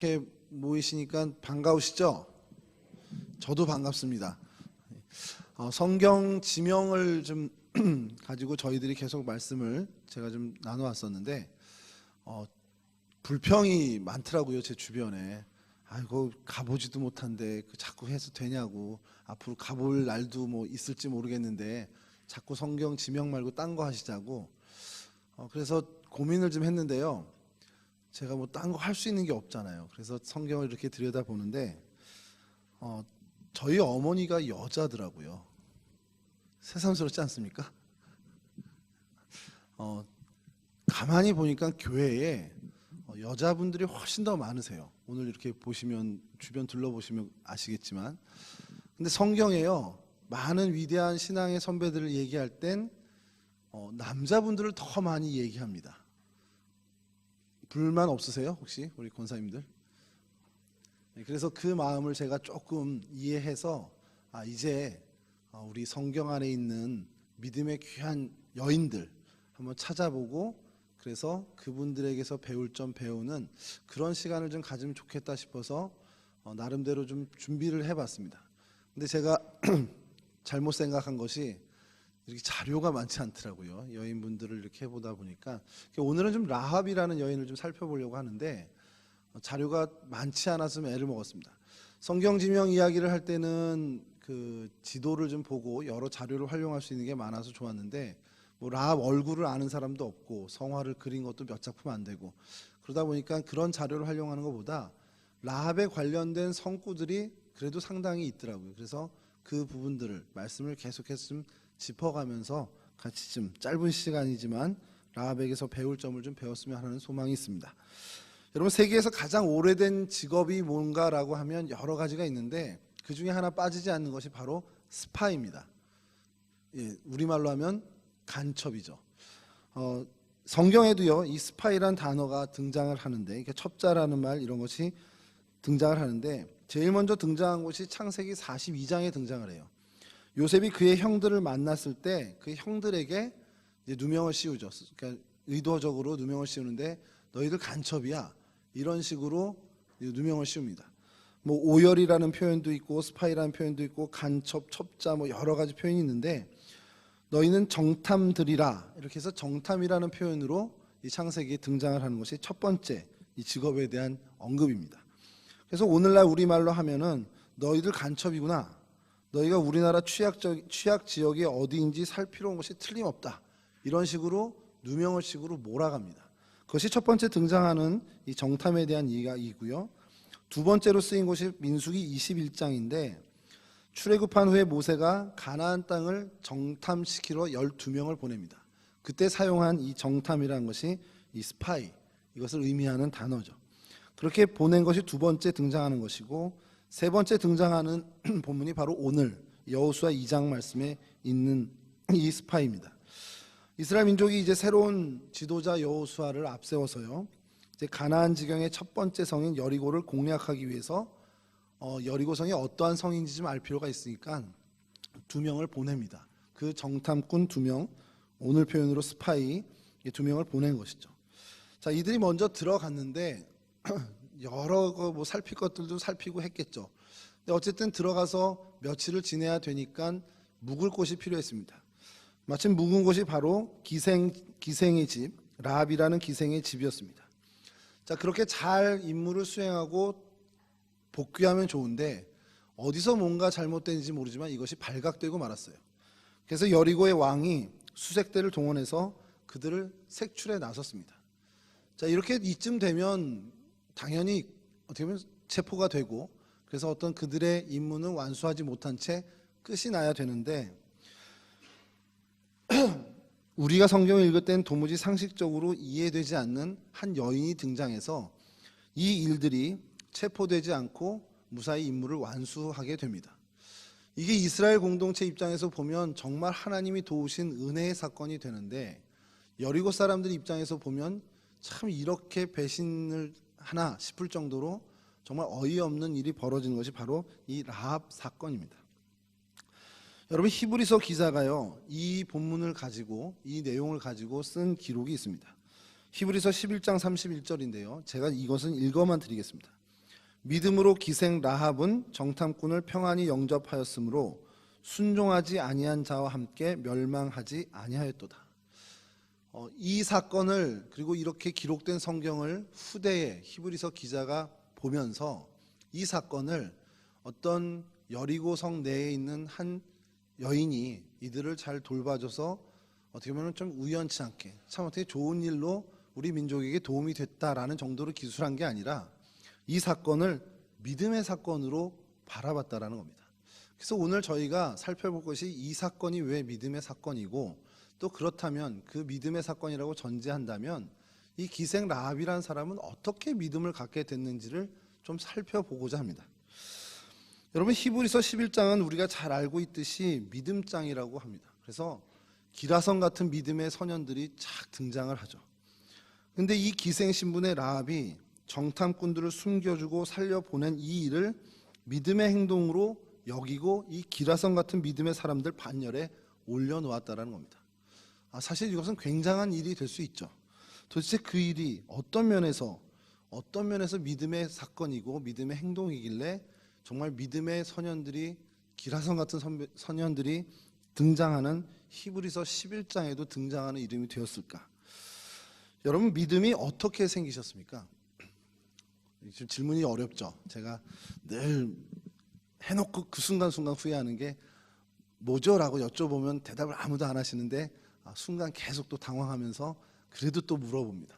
이렇게 모이시니까 반가우시죠? 저도 반갑습니다. 성경 지명을 좀 가지고 저희들이 계속 말씀을 제가 좀 나눠왔었는데 불평이 많더라고요, 제 주변에. 아이고, 가보지도 못한데 자꾸 해서 되냐고, 앞으로 가볼 날도 뭐 있을지 모르겠는데 자꾸 성경 지명 말고 딴 거 하시자고. 그래서 고민을 좀 했는데요. 제가 뭐 딴 거 할 수 있는 게 없잖아요. 그래서 성경을 이렇게 들여다보는데 저희 어머니가 여자더라고요. 새삼스럽지 않습니까? 가만히 보니까 교회에 여자분들이 훨씬 더 많으세요. 오늘 이렇게 보시면, 주변 둘러보시면 아시겠지만, 근데 성경에요, 많은 위대한 신앙의 선배들을 얘기할 땐 남자분들을 더 많이 얘기합니다. 불만 없으세요? 혹시 우리 권사님들? 그래서 그 마음을 제가 조금 이해해서 이제 우리 성경 안에 있는 믿음의 귀한 여인들 한번 찾아보고, 그래서 그분들에게서 배울 점 배우는 그런 시간을 좀 가지면 좋겠다 싶어서 나름대로 좀 준비를 해봤습니다. 근데 제가 잘못 생각한 것이 이렇게 자료가 많지 않더라고요. 여인분들을 이렇게 해보다 보니까 오늘은 좀 라합이라는 여인을 좀 살펴보려고 하는데 자료가 많지 않아서 좀 애를 먹었습니다. 성경 지명 이야기를 할 때는 그 지도를 좀 보고 여러 자료를 활용할 수 있는 게 많아서 좋았는데, 뭐 라합 얼굴을 아는 사람도 없고 성화를 그린 것도 몇 작품 안 되고, 그러다 보니까 그런 자료를 활용하는 것보다 라합에 관련된 성구들이 그래도 상당히 있더라고요. 그래서 그 부분들을 말씀을 계속해서 좀 짚어가면서 같이 좀 짧은 시간이지만 라합에게서 배울 점을 좀 배웠으면 하는 소망이 있습니다. 여러분, 세계에서 가장 오래된 직업이 뭔가라고 하면 여러 가지가 있는데 그 중에 하나 빠지지 않는 것이 바로 스파입니다. 우리말로 하면 간첩이죠. 성경에도요, 이 스파이란 단어가 등장을 하는데, 이렇게 첩자라는 말, 이런 것이 등장을 하는데, 제일 먼저 등장한 것이 창세기 42장에 등장을 해요. 요셉이 그의 형들을 만났을 때 그 형들에게 이제 누명을 씌우죠. 그러니까 의도적으로 누명을 씌우는데, 너희들 간첩이야, 이런 식으로 누명을 씌웁니다. 뭐 오열이라는 표현도 있고 스파이라는 표현도 있고 간첩, 첩자, 뭐 여러 가지 표현이 있는데, 너희는 정탐들이라, 이렇게 해서 정탐이라는 표현으로 이 창세기에 등장을 하는 것이 첫 번째 이 직업에 대한 언급입니다. 그래서 오늘날 우리말로 하면은 너희들 간첩이구나, 너희가 우리나라 취약 지역이 어디인지 살피러 온 것이 틀림없다, 이런 식으로 누명을 식으로 몰아갑니다. 그것이 첫 번째 등장하는 이 정탐에 대한 이야기이고요. 두 번째로 쓰인 것이 민수기 21장인데, 출애굽한 후에 모세가 가나안 땅을 정탐시키러 12명을 보냅니다. 그때 사용한 이 정탐이라는 것이 이 스파이, 이것을 의미하는 단어죠. 그렇게 보낸 것이 두 번째 등장하는 것이고, 세 번째 등장하는 본문이 바로 오늘 여호수아 2장 말씀에 있는 이 스파이입니다. 이스라엘 민족이 이제 새로운 지도자 여호수아를 앞세워서요, 이제 가나안 지경의 첫 번째 성인 여리고를 공략하기 위해서 여리고 성이 어떠한 성인지 좀 알 필요가 있으니까 두 명을 보냅니다. 그 정탐꾼 두 명, 오늘 표현으로 스파이 두 명을 보낸 것이죠. 자, 이들이 먼저 들어갔는데 여러 거 뭐 살필 것들도 살피고 했겠죠. 근데 어쨌든 들어가서 며칠을 지내야 되니까 묵을 곳이 필요했습니다. 마침 묵은 곳이 바로 기생의 집, 라합이라는 기생의 집이었습니다. 자, 그렇게 잘 임무를 수행하고 복귀하면 좋은데 어디서 뭔가 잘못된지 모르지만 이것이 발각되고 말았어요. 그래서 여리고의 왕이 수색대를 동원해서 그들을 색출해 나섰습니다. 자, 이렇게 이쯤 되면 당연히 어떻게 보면 체포가 되고, 그래서 어떤 그들의 임무는 완수하지 못한 채 끝이 나야 되는데, 우리가 성경을 읽을 땐 도무지 상식적으로 이해되지 않는 한 여인이 등장해서 이 일들이 체포되지 않고 무사히 임무를 완수하게 됩니다. 이게 이스라엘 공동체 입장에서 보면 정말 하나님이 도우신 은혜의 사건이 되는데, 여리고 사람들 입장에서 보면 참 이렇게 배신을 하나 싶을 정도로 정말 어이없는 일이 벌어진 것이 바로 이 라합 사건입니다. 여러분, 히브리서 기자가요, 이 본문을 가지고, 이 내용을 가지고 쓴 기록이 있습니다. 히브리서 11장 31절인데요. 제가 이것은 읽어만 드리겠습니다. 믿음으로 기생 라합은 정탐꾼을 평안히 영접하였으므로 순종하지 아니한 자와 함께 멸망하지 아니하였도다. 이 사건을, 그리고 이렇게 기록된 성경을 후대에 히브리서 기자가 보면서 이 사건을 어떤 여리고 성 내에 있는 한 여인이 이들을 잘 돌봐줘서 어떻게 보면 좀 우연치 않게 참 어떻게 좋은 일로 우리 민족에게 도움이 됐다라는 정도로 기술한 게 아니라 이 사건을 믿음의 사건으로 바라봤다라는 겁니다. 그래서 오늘 저희가 살펴볼 것이 이 사건이 왜 믿음의 사건이고, 또 그렇다면 그 믿음의 사건이라고 전제한다면 이 기생 라합이라는 사람은 어떻게 믿음을 갖게 됐는지를 좀 살펴보고자 합니다. 여러분, 히브리서 11장은 우리가 잘 알고 있듯이 믿음장이라고 합니다. 그래서 기라성 같은 믿음의 선현들이 착 등장을 하죠. 근데 이 기생 신분의 라합이 정탐꾼들을 숨겨주고 살려보낸 이 일을 믿음의 행동으로 여기고 이 기라성 같은 믿음의 사람들 반열에 올려놓았다는 겁니다. 사실 이것은 굉장한 일이 될 수 있죠. 도대체 그 일이 어떤 면에서 믿음의 사건이고 믿음의 행동이길래 정말 믿음의 선현들이, 기라성 같은 선현들이 등장하는 히브리서 11장에도 등장하는 이름이 되었을까? 여러분, 믿음이 어떻게 생기셨습니까? 지금 질문이 어렵죠. 제가 늘 해놓고 그 순간순간 후회하는 게 뭐죠? 라고 여쭤보면 대답을 아무도 안 하시는데 순간 계속 또 당황하면서 그래도 또 물어봅니다.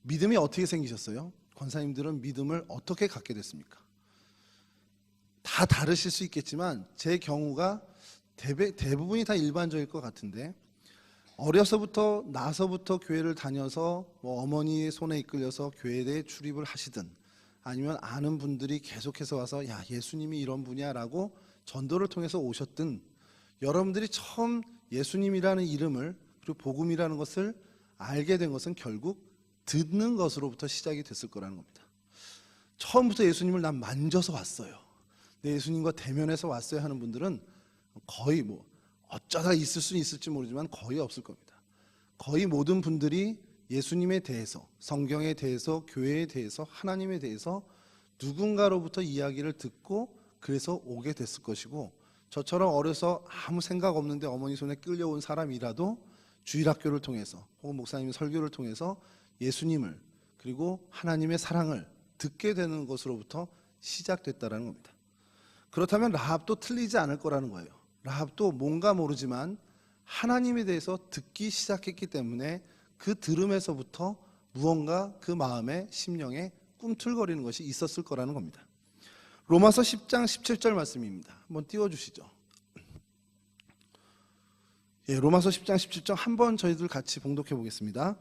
믿음이 어떻게 생기셨어요? 권사님들은 믿음을 어떻게 갖게 됐습니까? 다 다르실 수 있겠지만 제 경우가 대부분이 다 일반적일 것 같은데, 나서부터 교회를 다녀서 어머니의 손에 이끌려서 교회에 출입을 하시든, 아니면 아는 분들이 계속해서 와서 야, 예수님이 이런 분이야 라고 전도를 통해서 오셨든, 여러분들이 처음 예수님이라는 이름을, 그리고 복음이라는 것을 알게 된 것은 결국 듣는 것으로부터 시작이 됐을 거라는 겁니다. 처음부터 예수님을 난 만져서 왔어요, 내 예수님과 대면해서 왔어요 하는 분들은 거의 어쩌다 있을 수는 있을지 모르지만 거의 없을 겁니다. 거의 모든 분들이 예수님에 대해서, 성경에 대해서, 교회에 대해서, 하나님에 대해서 누군가로부터 이야기를 듣고 그래서 오게 됐을 것이고, 저처럼 어려서 아무 생각 없는데 어머니 손에 끌려온 사람이라도 주일학교를 통해서 혹은 목사님의 설교를 통해서 예수님을, 그리고 하나님의 사랑을 듣게 되는 것으로부터 시작됐다는 겁니다. 그렇다면 라합도 틀리지 않을 거라는 거예요. 라합도 뭔가 모르지만 하나님에 대해서 듣기 시작했기 때문에 그 들음에서부터 무언가 그 마음에, 심령에 꿈틀거리는 것이 있었을 거라는 겁니다. 로마서 10장 17절 말씀입니다. 한번 띄워주시죠. 로마서 10장 17절 한번 저희들 같이 봉독해 보겠습니다.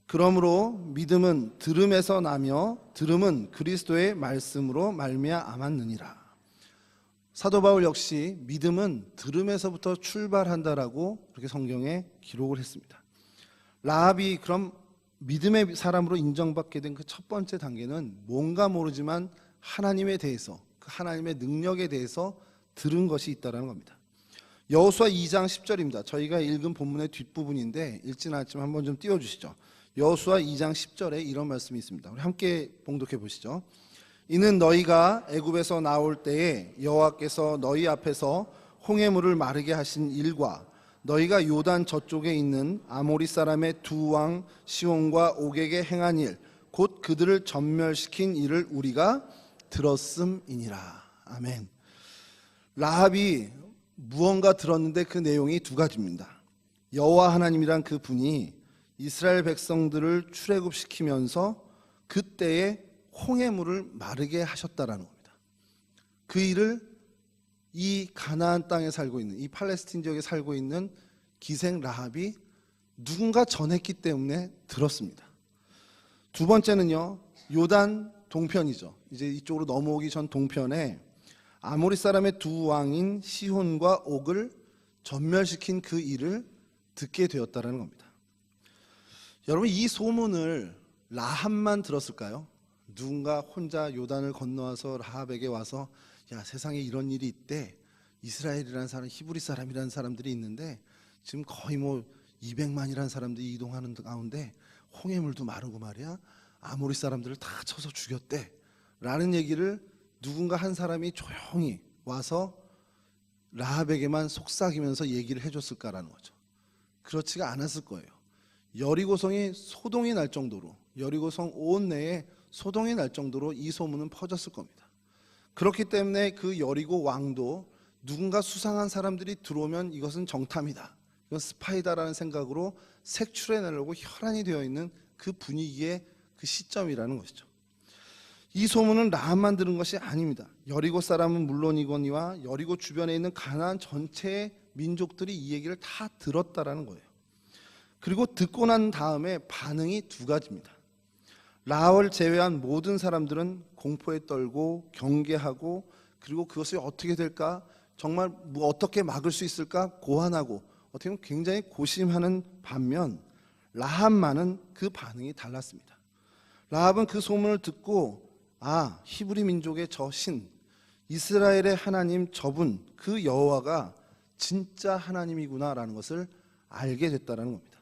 그러므로 믿음은 들음에서 나며 들음은 그리스도의 말씀으로 말미암았느니라. 사도 바울 역시 믿음은 들음에서부터 출발한다라고 그렇게 성경에 기록을 했습니다. 라합이 그럼 믿음의 사람으로 인정받게 된 그 첫 번째 단계는 뭔가 모르지만 하나님에 대해서, 그 하나님의 능력에 대해서 들은 것이 있다는 겁니다. 여호수아 2장 10절입니다. 저희가 읽은 본문의 뒷부분인데 읽지는 않지만 한번 좀 띄워주시죠. 여호수아 2장 10절에 이런 말씀이 있습니다. 우리 함께 봉독해 보시죠. 이는 너희가 애굽에서 나올 때에 여호와께서 너희 앞에서 홍해물을 마르게 하신 일과 너희가 요단 저쪽에 있는 아모리 사람의 두 왕 시온과 옥에게 행한 일, 곧 그들을 전멸시킨 일을 우리가 들었음이니라. 아멘. 라합이 무언가 들었는데 그 내용이 두 가지입니다. 여호와 하나님이란 그 분이 이스라엘 백성들을 출애굽시키면서 그때에 홍해물을 마르게 하셨다라는 겁니다. 그 일을 이 가나안 땅에 살고 있는, 이 팔레스틴 지역에 살고 있는 기생 라합이 누군가 전했기 때문에 들었습니다. 두 번째는요, 요단 동편이죠. 이제 이쪽으로 넘어오기 전 동편에 아모리 사람의 두 왕인 시혼과 옥을 전멸시킨 그 일을 듣게 되었다는 겁니다. 여러분, 이 소문을 라합만 들었을까요? 누군가 혼자 요단을 건너와서 라합에게 와서 야, 세상에 이런 일이 있대, 이스라엘이라는 사람, 히브리 사람이라는 사람들이 있는데 지금 거의 200만이라는 사람들이 이동하는 가운데 홍해물도 마르고 말이야, 아모리 사람들을 다 쳐서 죽였대 라는 얘기를 누군가 한 사람이 조용히 와서 라합에게만 속삭이면서 얘기를 해줬을까라는 거죠. 그렇지가 않았을 거예요. 여리고성이 소동이 날 정도로, 여리고성 온 내에 소동이 날 정도로 이 소문은 퍼졌을 겁니다. 그렇기 때문에 그 여리고 왕도 누군가 수상한 사람들이 들어오면 이것은 정탐이다, 이건 스파이다라는 생각으로 색출해내려고 혈안이 되어 있는 그 분위기의 그 시점이라는 것이죠. 이 소문은 라합만 들은 것이 아닙니다. 여리고 사람은 물론이거니와 여리고 주변에 있는 가나안 전체의 민족들이 이 얘기를 다 들었다라는 거예요. 그리고 듣고 난 다음에 반응이 두 가지입니다. 라합을 제외한 모든 사람들은 공포에 떨고 경계하고, 그리고 그것이 어떻게 될까, 정말 어떻게 막을 수 있을까 고안하고, 어떻게 보면 굉장히 고심하는 반면 라합만은 그 반응이 달랐습니다. 라합은 그 소문을 듣고 히브리 민족의 저 신, 이스라엘의 하나님 저분, 그 여호와가 진짜 하나님이구나라는 것을 알게 됐다는 겁니다.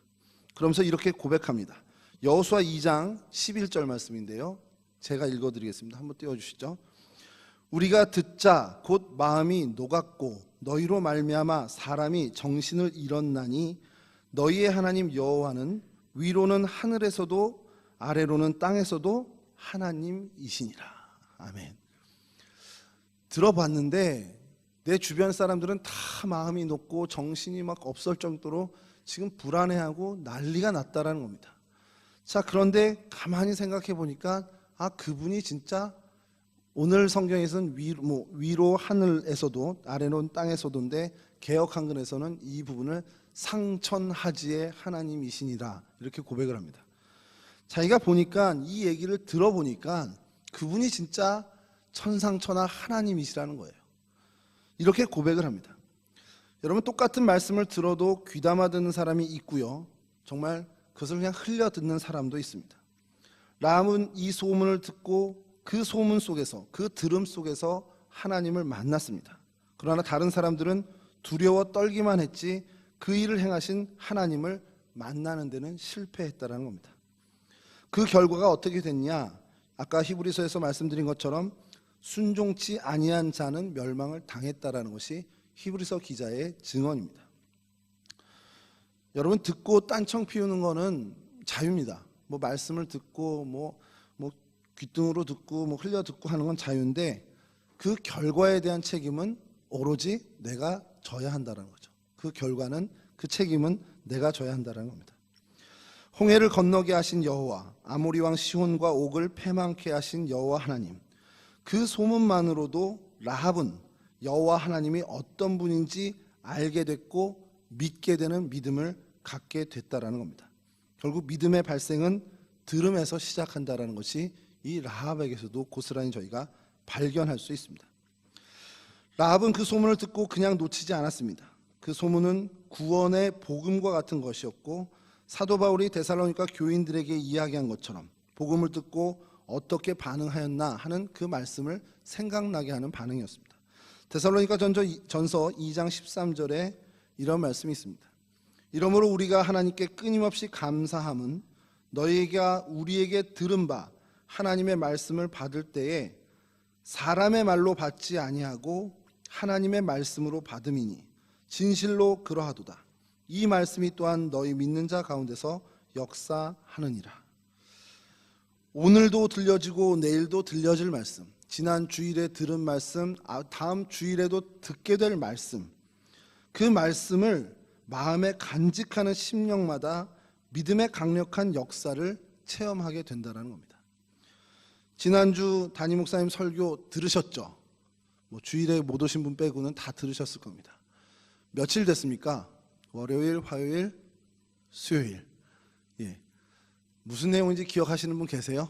그러면서 이렇게 고백합니다. 여호수아 2장 11절 말씀인데요, 제가 읽어드리겠습니다. 한번 띄워주시죠. 우리가 듣자 곧 마음이 녹았고 너희로 말미암아 사람이 정신을 잃었나니 너희의 하나님 여호와는 위로는 하늘에서도 아래로는 땅에서도 하나님이시니라. 아멘. 들어봤는데 내 주변 사람들은 다 마음이 녹고 정신이 막 없을 정도로 지금 불안해하고 난리가 났다라는 겁니다. 자, 그런데 가만히 생각해 보니까 그분이 진짜 오늘 성경에서는 위로 하늘에서도 아래로는 땅에서도인데 개역 한글에서는 이 부분을 상천하지의 하나님이시니라 이렇게 고백을 합니다. 자기가 보니까 이 얘기를 들어보니까 그분이 진짜 천상천하 하나님이시라는 거예요. 이렇게 고백을 합니다. 여러분, 똑같은 말씀을 들어도 귀담아 듣는 사람이 있고요, 정말 그것을 그냥 흘려 듣는 사람도 있습니다. 라합은 이 소문을 듣고 그 소문 속에서, 그 들음 속에서 하나님을 만났습니다. 그러나 다른 사람들은 두려워 떨기만 했지 그 일을 행하신 하나님을 만나는 데는 실패했다는 겁니다. 그 결과가 어떻게 됐냐? 아까 히브리서에서 말씀드린 것처럼 순종치 아니한 자는 멸망을 당했다라는 것이 히브리서 기자의 증언입니다. 여러분, 듣고 딴청 피우는 거는 자유입니다. 말씀을 듣고 귀등으로 듣고 흘려 듣고 하는 건 자유인데 그 결과에 대한 책임은 오로지 내가 져야 한다는 거죠. 그 결과는, 그 책임은 내가 져야 한다는 겁니다. 홍해를 건너게 하신 여호와, 아모리 왕 시혼과 옥을 패망케 하신 여호와 하나님, 그 소문만으로도 라합은 여호와 하나님이 어떤 분인지 알게 됐고 믿게 되는 믿음을 갖게 됐다라는 겁니다. 결국 믿음의 발생은 들음에서 시작한다라는 것이 이 라합에게서도 고스란히 저희가 발견할 수 있습니다. 라합은 그 소문을 듣고 그냥 놓치지 않았습니다. 그 소문은 구원의 복음과 같은 것이었고, 사도 바울이 데살로니가 교인들에게 이야기한 것처럼 복음을 듣고 어떻게 반응하였나 하는 그 말씀을 생각나게 하는 반응이었습니다. 데살로니가 전서 2장 13절에 이런 말씀이 있습니다. 이러므로 우리가 하나님께 끊임없이 감사함은 너희가 우리에게 들은 바 하나님의 말씀을 받을 때에 사람의 말로 받지 아니하고 하나님의 말씀으로 받음이니 진실로 그러하도다. 이 말씀이 또한 너희 믿는 자 가운데서 역사하느니라. 오늘도 들려지고 내일도 들려질 말씀, 지난 주일에 들은 말씀, 다음 주일에도 듣게 될 말씀, 그 말씀을 마음에 간직하는 심령마다 믿음의 강력한 역사를 체험하게 된다는 겁니다. 지난주 담임 목사님 설교 들으셨죠? 주일에 못 오신 분 빼고는 다 들으셨을 겁니다. 며칠 됐습니까? 월요일, 화요일, 수요일. 무슨 내용인지 기억하시는 분 계세요?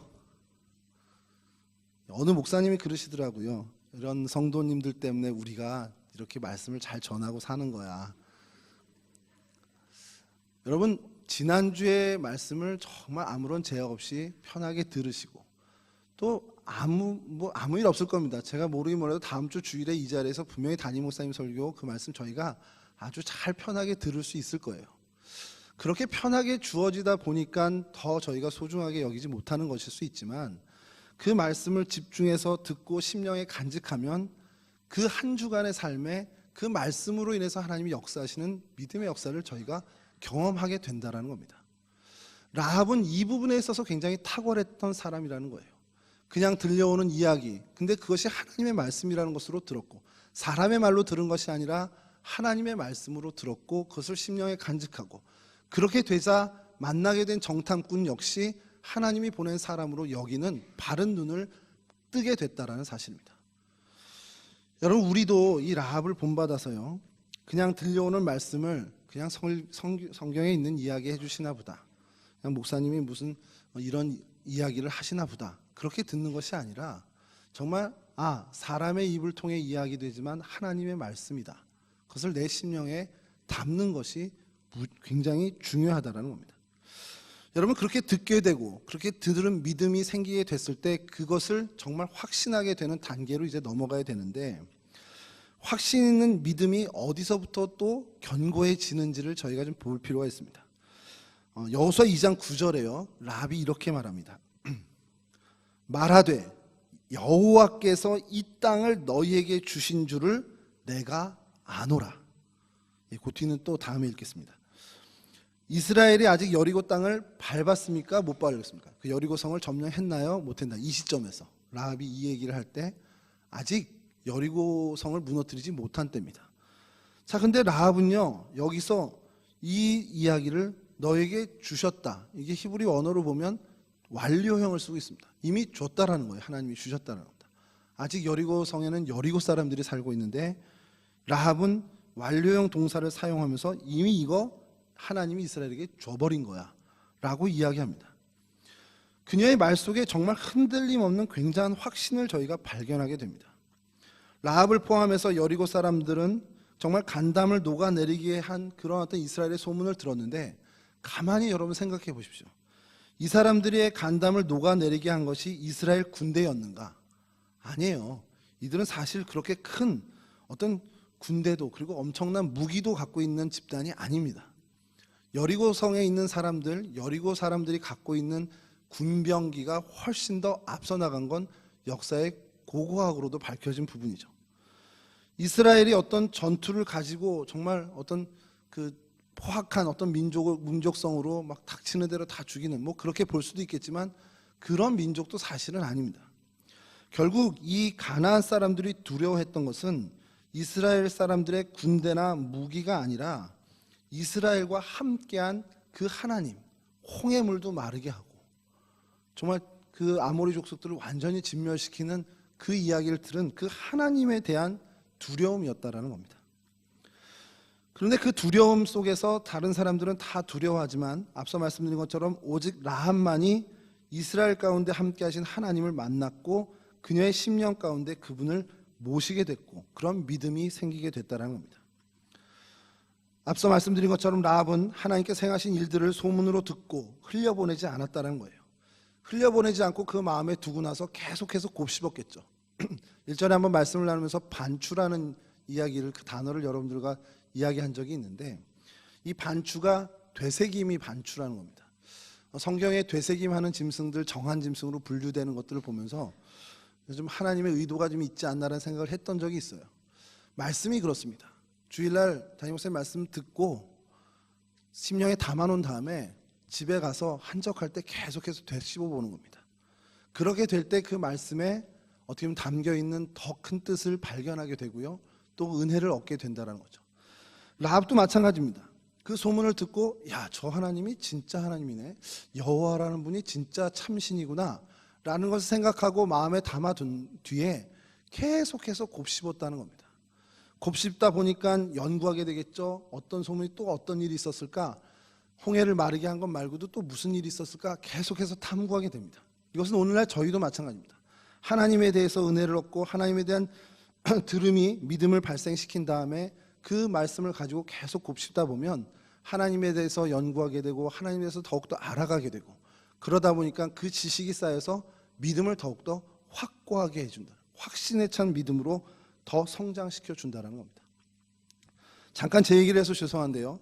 어느 목사님이 그러시더라고요. 이런 성도님들 때문에 우리가 이렇게 말씀을 잘 전하고 사는 거야. 여러분, 지난주의 말씀을 정말 아무런 제약 없이 편하게 들으시고 또 아무 일 없을 겁니다. 제가 모르긴 몰라도 다음 주 주일에 이 자리에서 분명히 담임 목사님 설교 그 말씀 저희가 아주 잘 편하게 들을 수 있을 거예요. 그렇게 편하게 주어지다 보니까 더 저희가 소중하게 여기지 못하는 것일 수 있지만, 그 말씀을 집중해서 듣고 심령에 간직하면 그 한 주간의 삶에 그 말씀으로 인해서 하나님이 역사하시는 믿음의 역사를 저희가 경험하게 된다는 겁니다. 라합은 이 부분에 있어서 굉장히 탁월했던 사람이라는 거예요. 그냥 들려오는 이야기, 근데 그것이 하나님의 말씀이라는 것으로 들었고, 사람의 말로 들은 것이 아니라 하나님의 말씀으로 들었고, 그것을 심령에 간직하고, 그렇게 되자 만나게 된 정탐꾼 역시 하나님이 보낸 사람으로 여기는 바른 눈을 뜨게 됐다라는 사실입니다. 여러분, 우리도 이 라합을 본받아서요, 그냥 들려오는 말씀을 그냥 성경에 있는 이야기 해주시나 보다, 그냥 목사님이 무슨 이런 이야기를 하시나 보다, 그렇게 듣는 것이 아니라 정말 사람의 입을 통해 이야기되지만 하나님의 말씀이다, 그것을 내 심령에 담는 것이 굉장히 중요하다는 겁니다. 여러분, 그렇게 듣게 되고 그렇게 들은 믿음이 생기게 됐을 때 그것을 정말 확신하게 되는 단계로 이제 넘어가야 되는데, 확신 있는 믿음이 어디서부터 또 견고해지는지를 저희가 좀 볼 필요가 있습니다. 여호수아 2장 9절에요, 라합이 이렇게 말합니다. 말하되 여호와께서 이 땅을 너희에게 주신 줄을 내가 아노라. 그 뒤는 또 다음에 읽겠습니다. 이스라엘이 아직 여리고 땅을 밟았습니까? 못 밟았습니까? 그 여리고 성을 점령했나요? 못했나? 이 시점에서 라합이 이 얘기를 할 때 아직 여리고 성을 무너뜨리지 못한 때입니다. 자, 근데 라합은요, 여기서 이 이야기를 너에게 주셨다, 이게 히브리 언어로 보면 완료형을 쓰고 있습니다. 이미 줬다라는 거예요. 하나님이 주셨다는 겁니다. 아직 여리고 성에는 여리고 사람들이 살고 있는데 라합은 완료형 동사를 사용하면서 이미 이거 하나님이 이스라엘에게 줘버린 거야 라고 이야기합니다. 그녀의 말 속에 정말 흔들림 없는 굉장한 확신을 저희가 발견하게 됩니다. 라합을 포함해서 여리고 사람들은 정말 간담을 녹아내리게 한 그런 어떤 이스라엘의 소문을 들었는데, 가만히 여러분 생각해 보십시오. 이 사람들의 간담을 녹아내리게 한 것이 이스라엘 군대였는가? 아니에요. 이들은 사실 그렇게 큰 어떤 군대도, 그리고 엄청난 무기도 갖고 있는 집단이 아닙니다. 여리고 성에 있는 사람들, 여리고 사람들이 갖고 있는 군병기가 훨씬 더 앞서 나간 건 역사의 고고학으로도 밝혀진 부분이죠. 이스라엘이 어떤 전투를 가지고 정말 어떤 그 포악한 어떤 민족성으로 막 닥치는 대로 다 죽이는, 뭐 그렇게 볼 수도 있겠지만 그런 민족도 사실은 아닙니다. 결국 이 가나안 사람들이 두려워했던 것은 이스라엘 사람들의 군대나 무기가 아니라 이스라엘과 함께한 그 하나님, 홍해 물도 마르게 하고 정말 그 아모리 족속들을 완전히 진멸시키는 그 이야기를 들은 그 하나님에 대한 두려움이었다라는 겁니다. 그런데 그 두려움 속에서 다른 사람들은 다 두려워하지만 앞서 말씀드린 것처럼 오직 라합만이 이스라엘 가운데 함께 하신 하나님을 만났고 그녀의 심령 가운데 그분을 모시게 됐고 그런 믿음이 생기게 됐다는 겁니다. 앞서 말씀드린 것처럼 라합은 하나님께서 행하신 일들을 소문으로 듣고 흘려보내지 않았다는 거예요. 흘려보내지 않고 그 마음에 두고 나서 계속해서 곱씹었겠죠. 1절에 한번 말씀을 나누면서 반추라는 이야기를, 그 단어를 여러분들과 이야기한 적이 있는데, 이 반추가 되새김이 반추라는 겁니다. 성경에 되새김하는 짐승들, 정한 짐승으로 분류되는 것들을 보면서 좀 하나님의 의도가 좀 있지 않나라는 생각을 했던 적이 있어요. 말씀이 그렇습니다. 주일날 담임 목사님 말씀 듣고 심령에 담아놓은 다음에 집에 가서 한적할 때 계속해서 되씹어 보는 겁니다. 그렇게 될 때 그 말씀에 어떻게 보면 담겨있는 더 큰 뜻을 발견하게 되고요, 또 은혜를 얻게 된다는 거죠. 라합도 마찬가지입니다. 그 소문을 듣고 야, 저 하나님이 진짜 하나님이네, 여호와라는 분이 진짜 참신이구나 라는 것을 생각하고 마음에 담아둔 뒤에 계속해서 곱씹었다는 겁니다. 곱씹다 보니까 연구하게 되겠죠. 어떤 소문이 또 어떤 일이 있었을까, 홍해를 마르게 한 것 말고도 또 무슨 일이 있었을까 계속해서 탐구하게 됩니다. 이것은 오늘날 저희도 마찬가지입니다. 하나님에 대해서 은혜를 얻고 하나님에 대한 들음이 믿음을 발생시킨 다음에 그 말씀을 가지고 계속 곱씹다 보면 하나님에 대해서 연구하게 되고 하나님에 대해서 더욱더 알아가게 되고, 그러다 보니까 그 지식이 쌓여서 믿음을 더욱더 확고하게 해준다, 확신에 찬 믿음으로 더 성장시켜 준다는 겁니다. 잠깐 제 얘기를 해서 죄송한데요,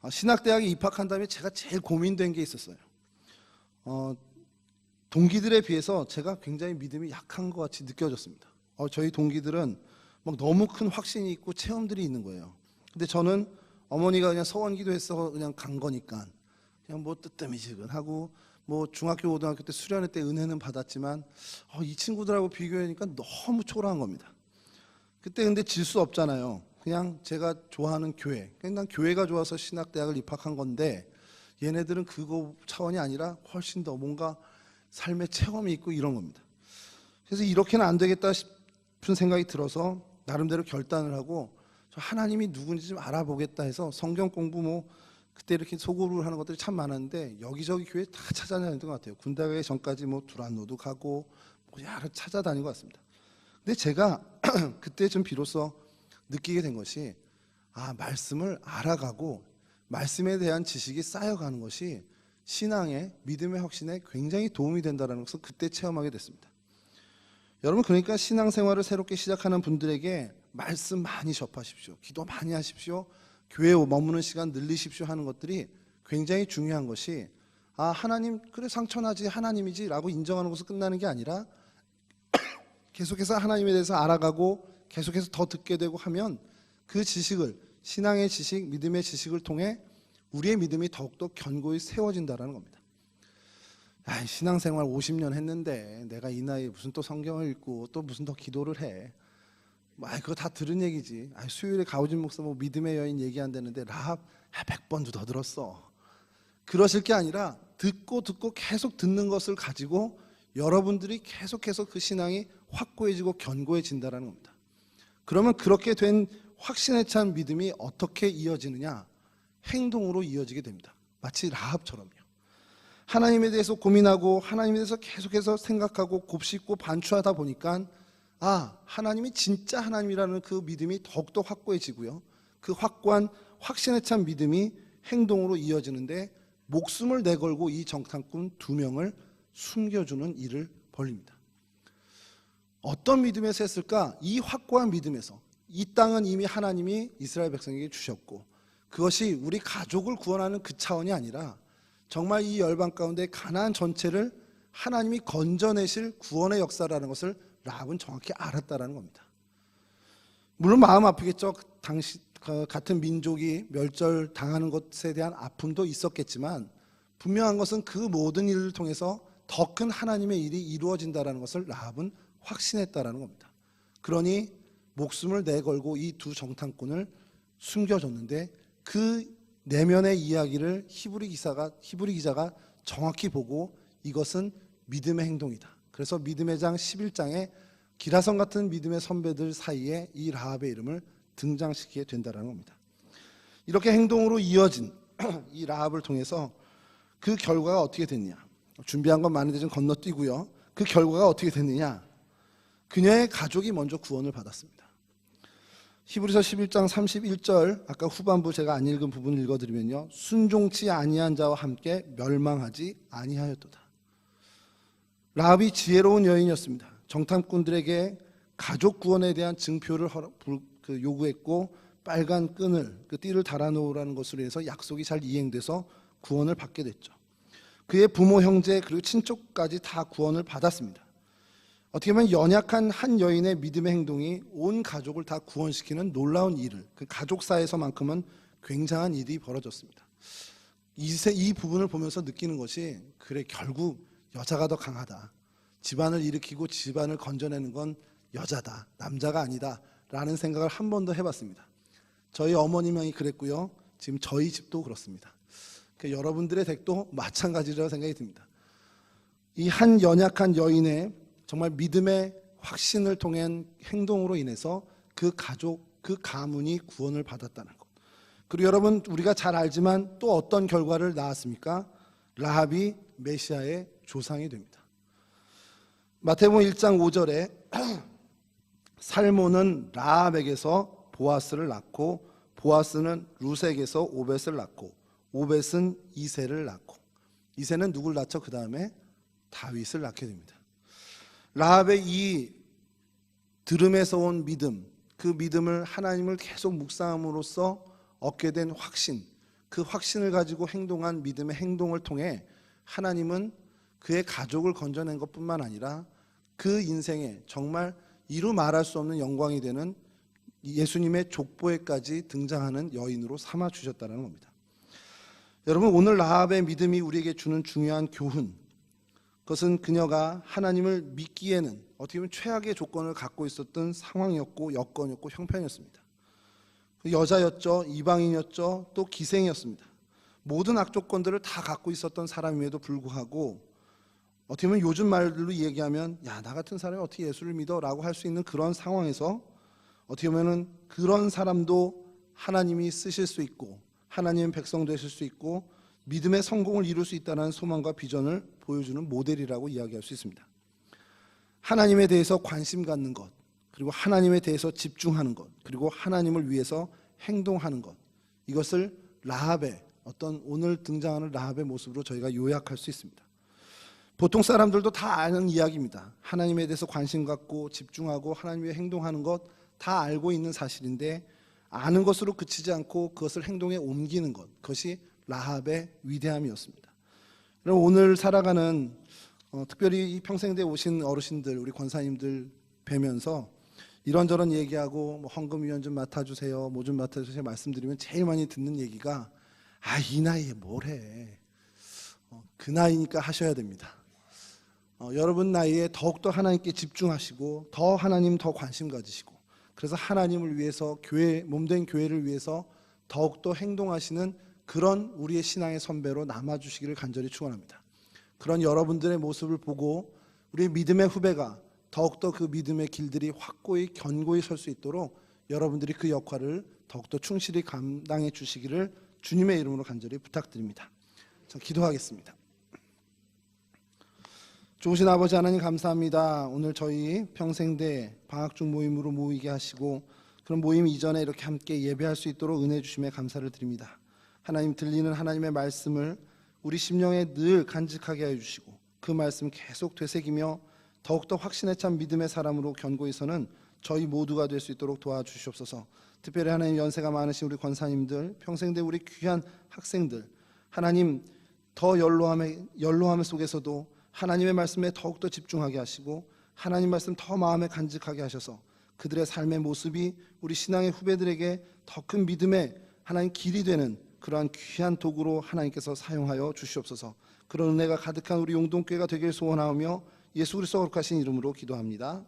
신학대학에 입학한 다음에 제가 제일 고민된 게 있었어요. 동기들에 비해서 제가 굉장히 믿음이 약한 것 같이 느껴졌습니다. 저희 동기들은 막 너무 큰 확신이 있고 체험들이 있는 거예요. 근데 저는 어머니가 그냥 서원 기도해서 그냥 간 거니까 그냥 뭐 뜨뜨미지근하고 뭐 중학교 고등학교 때 수련회 때 은혜는 받았지만 이 친구들하고 비교하니까 너무 초라한 겁니다. 그때 근데 질 수 없잖아요. 그냥 제가 좋아하는 교회, 그냥 난 교회가 좋아서 신학대학을 입학한 건데 얘네들은 그거 차원이 아니라 훨씬 더 뭔가 삶의 체험이 있고 이런 겁니다. 그래서 이렇게는 안 되겠다 싶은 생각이 들어서 나름대로 결단을 하고 하나님이 누군지 좀 알아보겠다 해서 성경 공부 뭐 그때 이렇게 소구를 하는 것들이 참 많았는데 여기저기 교회 다 찾아다녔던 것 같아요. 군대 가기 전까지 뭐 두란노도 가고 뭐 여러 찾아다닌 것 같습니다. 근데 제가 그때 좀 비로소 느끼게 된 것이 말씀을 알아가고 말씀에 대한 지식이 쌓여가는 것이 신앙의 믿음의 확신에 굉장히 도움이 된다는 것을 그때 체험하게 됐습니다. 여러분, 그러니까 신앙생활을 새롭게 시작하는 분들에게 말씀 많이 접하십시오. 기도 많이 하십시오. 교회에 머무는 시간 늘리십시오 하는 것들이 굉장히 중요한 것이 하나님 그래 상처나지 하나님이지 라고 인정하는 것으로 끝나는 게 아니라 계속해서 하나님에 대해서 알아가고 계속해서 더 듣게 되고 하면 그 지식을 신앙의 지식, 믿음의 지식을 통해 우리의 믿음이 더욱더 견고히 세워진다는 겁니다. 신앙생활 50년 했는데 내가 이 나이에 무슨 또 성경을 읽고 또 무슨 더 기도를 해. 그거 다 들은 얘기지. 수요일에 가우진 목사 뭐 믿음의 여인 얘기한다는데 라합 100번도 더 들었어. 그러실 게 아니라 듣고 계속 듣는 것을 가지고 여러분들이 계속해서 그 신앙이 확고해지고 견고해진다는 겁니다. 그러면 그렇게 된 확신에 찬 믿음이 어떻게 이어지느냐? 행동으로 이어지게 됩니다. 마치 라합처럼요. 하나님에 대해서 고민하고 하나님에 대해서 계속해서 생각하고 곱씹고 반추하다 보니까 하나님이 진짜 하나님이라는 그 믿음이 더욱더 확고해지고요. 그 확고한 확신에 찬 믿음이 행동으로 이어지는데 목숨을 내걸고 이 정탐꾼 2명을 숨겨주는 일을 벌립니다. 어떤 믿음에서 했을까? 이 확고한 믿음에서 이 땅은 이미 하나님이 이스라엘 백성에게 주셨고 그것이 우리 가족을 구원하는 그 차원이 아니라 정말 이 열방 가운데 가나안 전체를 하나님이 건져내실 구원의 역사라는 것을 라합은 정확히 알았다는 겁니다. 물론 마음 아프겠죠. 당시 같은 민족이 멸절당하는 것에 대한 아픔도 있었겠지만 분명한 것은 그 모든 일을 통해서 더 큰 하나님의 일이 이루어진다는 것을 라합은 확신했다는 겁니다. 그러니 목숨을 내걸고 이 2 정탐꾼을 숨겨줬는데 그 내면의 이야기를 히브리 기자가 정확히 보고 이것은 믿음의 행동이다. 그래서 믿음의 장 11장에 기라성 같은 믿음의 선배들 사이에 이 라합의 이름을 등장시키게 된다는 겁니다. 이렇게 행동으로 이어진 이 라합을 통해서 그 결과가 어떻게 됐냐? 준비한 건 많은데 좀 건너뛰고요. 그 결과가 어떻게 됐느냐? 그녀의 가족이 먼저 구원을 받았습니다. 히브리서 11장 31절 아까 후반부 제가 안 읽은 부분 읽어드리면요. 순종치 아니한 자와 함께 멸망하지 아니하였도다. 라합이 지혜로운 여인이었습니다. 정탐꾼들에게 가족 구원에 대한 증표를 요구했고 빨간 끈을 띠를 달아놓으라는 것으로 해서 약속이 잘 이행돼서 구원을 받게 됐죠. 그의 부모, 형제 그리고 친족까지 다 구원을 받았습니다. 어떻게 보면 연약한 한 여인의 믿음의 행동이 온 가족을 다 구원시키는 놀라운 일을 그 가족사에서만큼은 굉장한 일이 벌어졌습니다. 이 부분을 보면서 느끼는 것이 그래 결국 여자가 더 강하다. 집안을 일으키고 집안을 건져내는 건 여자다. 남자가 아니다. 라는 생각을 한 번 더 해봤습니다. 저희 어머님이 그랬고요. 지금 저희 집도 그렇습니다. 여러분들의 댁도 마찬가지라고 생각이 듭니다. 이 한 연약한 여인의 정말 믿음의 확신을 통한 행동으로 인해서 그 가족, 그 가문이 구원을 받았다는 것. 그리고 여러분 우리가 잘 알지만 또 어떤 결과를 낳았습니까? 라합이 메시아의 조상이 됩니다. 마태복음 1장 5절에 살몬은 라합에게서 보아스를 낳고 보아스는 룻에게서 오벳을 낳고 오벳은 이새를 낳고 이새는 누굴 낳죠? 그 다음에 다윗을 낳게 됩니다. 라합의 이 들음에서 온 믿음, 그 믿음을 하나님을 계속 묵상함으로써 얻게 된 확신, 그 확신을 가지고 행동한 믿음의 행동을 통해 하나님은 그의 가족을 건져낸 것뿐만 아니라 그 인생에 정말 이루 말할 수 없는 영광이 되는 예수님의 족보에까지 등장하는 여인으로 삼아 주셨다는 겁니다. 여러분, 오늘 라합의 믿음이 우리에게 주는 중요한 교훈, 그것은 그녀가 하나님을 믿기에는 어떻게 보면 최악의 조건을 갖고 있었던 상황이었고 여건이었고 형편이었습니다. 여자였죠, 이방인이었죠, 또 기생이었습니다. 모든 악조건들을 다 갖고 있었던 사람임에도 불구하고 어떻게 보면 요즘 말로 얘기하면 야, 나 같은 사람이 어떻게 예수를 믿어? 라고 할 수 있는 그런 상황에서 어떻게 보면 그런 사람도 하나님이 쓰실 수 있고 하나님의 백성 되실 수 있고 믿음의 성공을 이룰 수 있다는 소망과 비전을 보여주는 모델이라고 이야기할 수 있습니다. 하나님에 대해서 관심 갖는 것, 그리고 하나님에 대해서 집중하는 것, 그리고 하나님을 위해서 행동하는 것, 이것을 라합의 어떤 오늘 등장하는 라합의 모습으로 저희가 요약할 수 있습니다. 보통 사람들도 다 아는 이야기입니다. 하나님에 대해서 관심 갖고 집중하고 하나님 위해 행동하는 것 다 알고 있는 사실인데 아는 것으로 그치지 않고 그것을 행동에 옮기는 것, 그것이 라합의 위대함이었습니다. 오늘 살아가는 특별히 이 평생대 오신 어르신들, 우리 권사님들 뵈면서 이런저런 얘기하고 뭐 헌금위원 좀 맡아주세요, 뭐 좀 맡아주세요 말씀드리면 제일 많이 듣는 얘기가 이 나이에 뭘 해. 그 나이니까 하셔야 됩니다. 여러분 나이에 더욱더 하나님께 집중하시고 더 하나님 더 관심 가지시고 그래서 하나님을 위해서 교회, 몸된 교회를 위해서 더욱더 행동하시는 그런 우리의 신앙의 선배로 남아주시기를 간절히 축원합니다. 그런 여러분들의 모습을 보고 우리 믿음의 후배가 더욱더 그 믿음의 길들이 확고히 견고히 설 수 있도록 여러분들이 그 역할을 더욱더 충실히 감당해 주시기를 주님의 이름으로 간절히 부탁드립니다. 자, 기도하겠습니다. 좋으신 아버지 하나님 감사합니다. 오늘 저희 평생대 방학중 모임으로 모이게 하시고 그런 모임 이전에 이렇게 함께 예배할 수 있도록 은혜 주심에 감사를 드립니다. 하나님, 들리는 하나님의 말씀을 우리 심령에 늘 간직하게 해주시고 그 말씀 계속 되새기며 더욱더 확신에 찬 믿음의 사람으로 견고히 서는 저희 모두가 될 수 있도록 도와주시옵소서. 특별히 하나님, 연세가 많으신 우리 권사님들, 평생대 우리 귀한 학생들, 하나님 더 연로함 속에서도 하나님의 말씀에 더욱더 집중하게 하시고 하나님 말씀 더 마음에 간직하게 하셔서 그들의 삶의 모습이 우리 신앙의 후배들에게 더 큰 믿음의 하나님 길이 되는 그러한 귀한 도구로 하나님께서 사용하여 주시옵소서. 그런 은혜가 가득한 우리 용동교회가 되길 소원하며 예수 그리스도 거룩하신 이름으로 기도합니다.